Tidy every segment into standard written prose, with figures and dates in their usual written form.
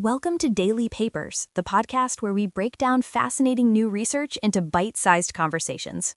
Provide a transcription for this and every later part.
Welcome to Daily Papers, the podcast where we break down fascinating new research into bite-sized conversations.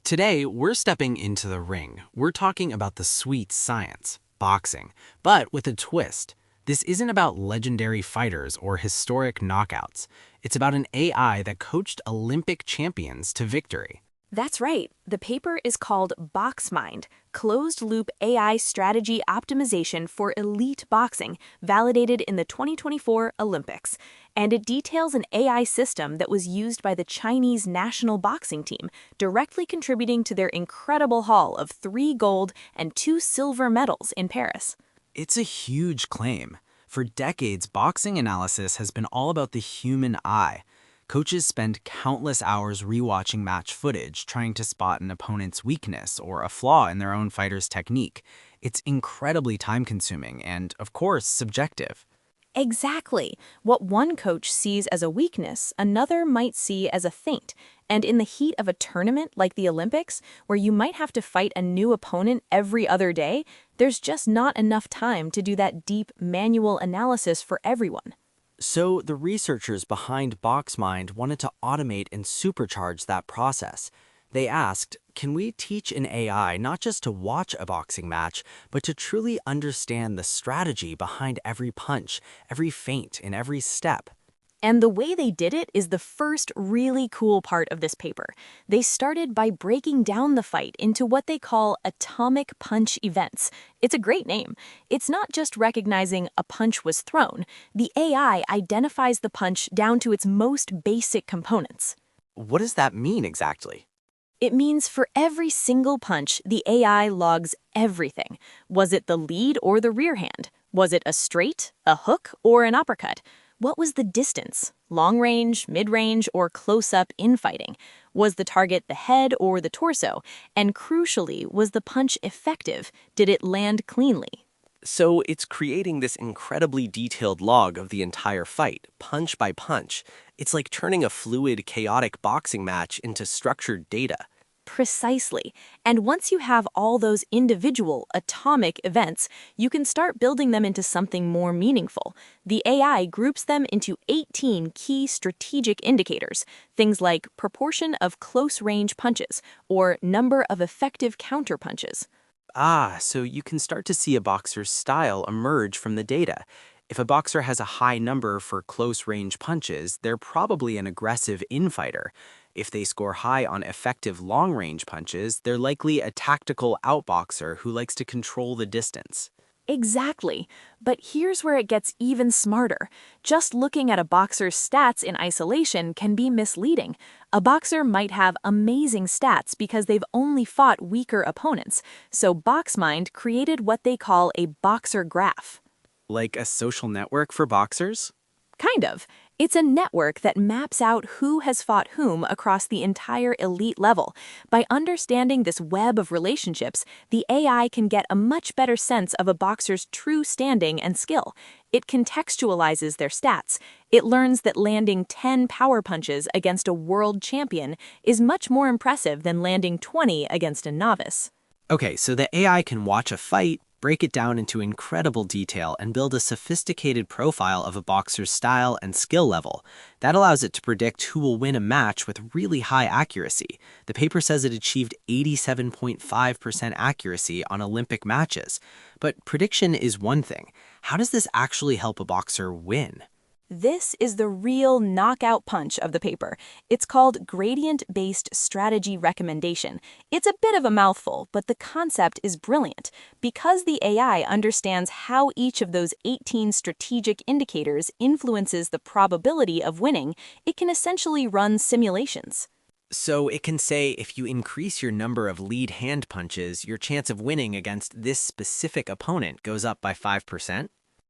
Today, we're stepping into the ring. We're talking about the sweet science, boxing, but with a twist. This isn't about legendary fighters or historic knockouts. It's about an AI that coached Olympic champions to victory. That's right. The paper is called BoxMind, Closed-Loop AI Strategy Optimization for Elite Boxing, validated in the 2024 Olympics. And it details an AI system that was used by the Chinese national boxing team, directly contributing to their incredible haul of 3 gold and 2 silver medals in Paris. It's a huge claim. For decades, boxing analysis has been all about the human eye. Coaches spend countless hours rewatching match footage, trying to spot an opponent's weakness or a flaw in their own fighter's technique. It's incredibly time-consuming and, of course, subjective. Exactly. What one coach sees as a weakness, another might see as a feint. And in the heat of a tournament like the Olympics, where you might have to fight a new opponent every other day, there's just not enough time to do that deep manual analysis for everyone. So the researchers behind BoxMind wanted to automate and supercharge that process. They asked, can we teach an AI not just to watch a boxing match, but to truly understand the strategy behind every punch, every feint, and every step? And the way they did it is the first really cool part of this paper. They started by breaking down the fight into what they call atomic punch events. It's a great name. It's not just recognizing a punch was thrown. The AI identifies the punch down to its most basic components. What does that mean exactly? It means for every single punch, the AI logs everything. Was it the lead or the rear hand? Was it a straight, a hook, or an uppercut? What was the distance? Long range, mid-range, or close-up infighting? Was the target the head or the torso? And crucially, was the punch effective? Did it land cleanly? So it's creating this incredibly detailed log of the entire fight, punch by punch. It's like turning a fluid, chaotic boxing match into structured data. Precisely. And once you have all those individual atomic events, you can start building them into something more meaningful. The AI groups them into 18 key strategic indicators, things like proportion of close-range punches or number of effective counterpunches. So you can start to see a boxer's style emerge from the data. If a boxer has a high number for close-range punches, they're probably an aggressive infighter. If they score high on effective long-range punches, they're likely a tactical outboxer who likes to control the distance. Exactly. But here's where it gets even smarter. Just looking at a boxer's stats in isolation can be misleading. A boxer might have amazing stats because they've only fought weaker opponents. So BoxMind created what they call a boxer graph. Like a social network for boxers? Kind of. It's a network that maps out who has fought whom across the entire elite level. By understanding this web of relationships, the AI can get a much better sense of a boxer's true standing and skill. It contextualizes their stats. It learns that landing 10 power punches against a world champion is much more impressive than landing 20 against a novice. Okay, so the AI can watch a fight, break it down into incredible detail, and build a sophisticated profile of a boxer's style and skill level. That allows it to predict who will win a match with really high accuracy. The paper says it achieved 87.5% accuracy on Olympic matches. But prediction is one thing. How does this actually help a boxer win? This is the real knockout punch of the paper. It's called gradient-based strategy recommendation. It's a bit of a mouthful, but the concept is brilliant. Because the AI understands how each of those 18 strategic indicators influences the probability of winning, it can essentially run simulations. So it can say if you increase your number of lead hand punches, your chance of winning against this specific opponent goes up by 5%?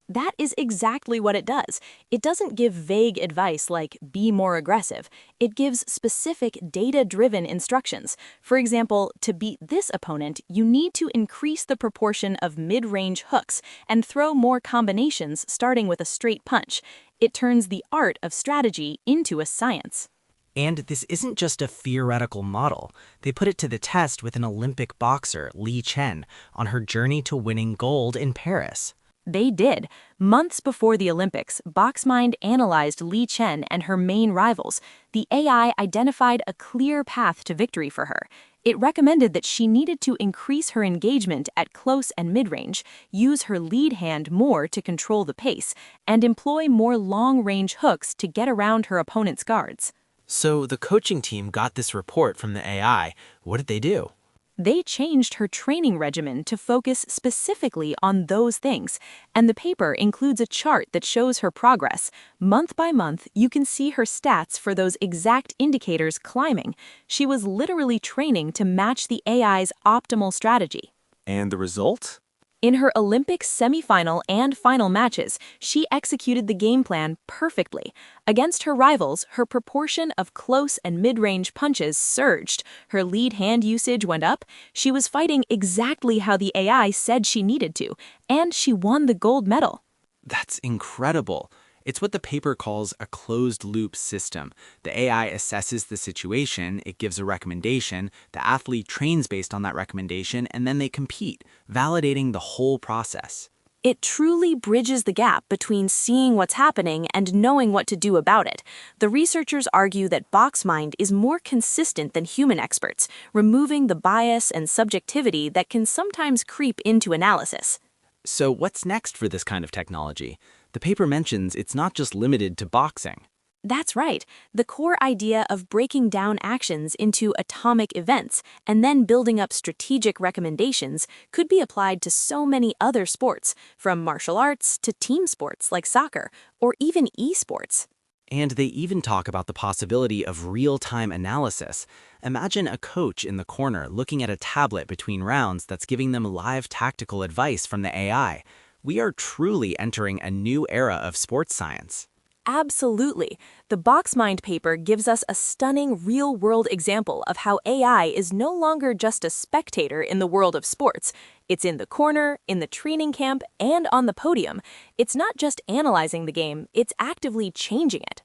That is exactly what it does. It doesn't give vague advice like, be more aggressive. It gives specific data-driven instructions. For example, to beat this opponent, you need to increase the proportion of mid-range hooks and throw more combinations starting with a straight punch. It turns the art of strategy into a science. And this isn't just a theoretical model. They put it to the test with an Olympic boxer, Chen, on her journey to winning gold in Paris. They did. Months before the Olympics, BoxMind analyzed Chen and her main rivals. The AI identified a clear path to victory for her. It recommended that she needed to increase her engagement at close and mid-range, use her lead hand more to control the pace, and employ more long-range hooks to get around her opponent's guards. So the coaching team got this report from the AI. What did they do? They changed her training regimen to focus specifically on those things, and the paper includes a chart that shows her progress. Month by month, you can see her stats for those exact indicators climbing. She was literally training to match the AI's optimal strategy. And the result? In her Olympics semifinal and final matches, she executed the game plan perfectly. Against her rivals, her proportion of close and mid-range punches surged. Her lead hand usage went up. She was fighting exactly how the AI said she needed to, and she won the gold medal. That's incredible. It's what the paper calls a closed-loop system. The AI assesses the situation, it gives a recommendation, the athlete trains based on that recommendation, and then they compete, validating the whole process. It truly bridges the gap between seeing what's happening and knowing what to do about it. The researchers argue that BoxMind is more consistent than human experts, removing the bias and subjectivity that can sometimes creep into analysis. So what's next for this kind of technology? The paper mentions it's not just limited to boxing. That's right. The core idea of breaking down actions into atomic events and then building up strategic recommendations could be applied to so many other sports, from martial arts to team sports like soccer, or even esports. And they even talk about the possibility of real-time analysis. Imagine a coach in the corner looking at a tablet between rounds that's giving them live tactical advice from the AI. We are truly entering a new era of sports science. Absolutely. The BoxMind paper gives us a stunning real-world example of how AI is no longer just a spectator in the world of sports. It's in the corner, in the training camp, and on the podium. It's not just analyzing the game, it's actively changing it.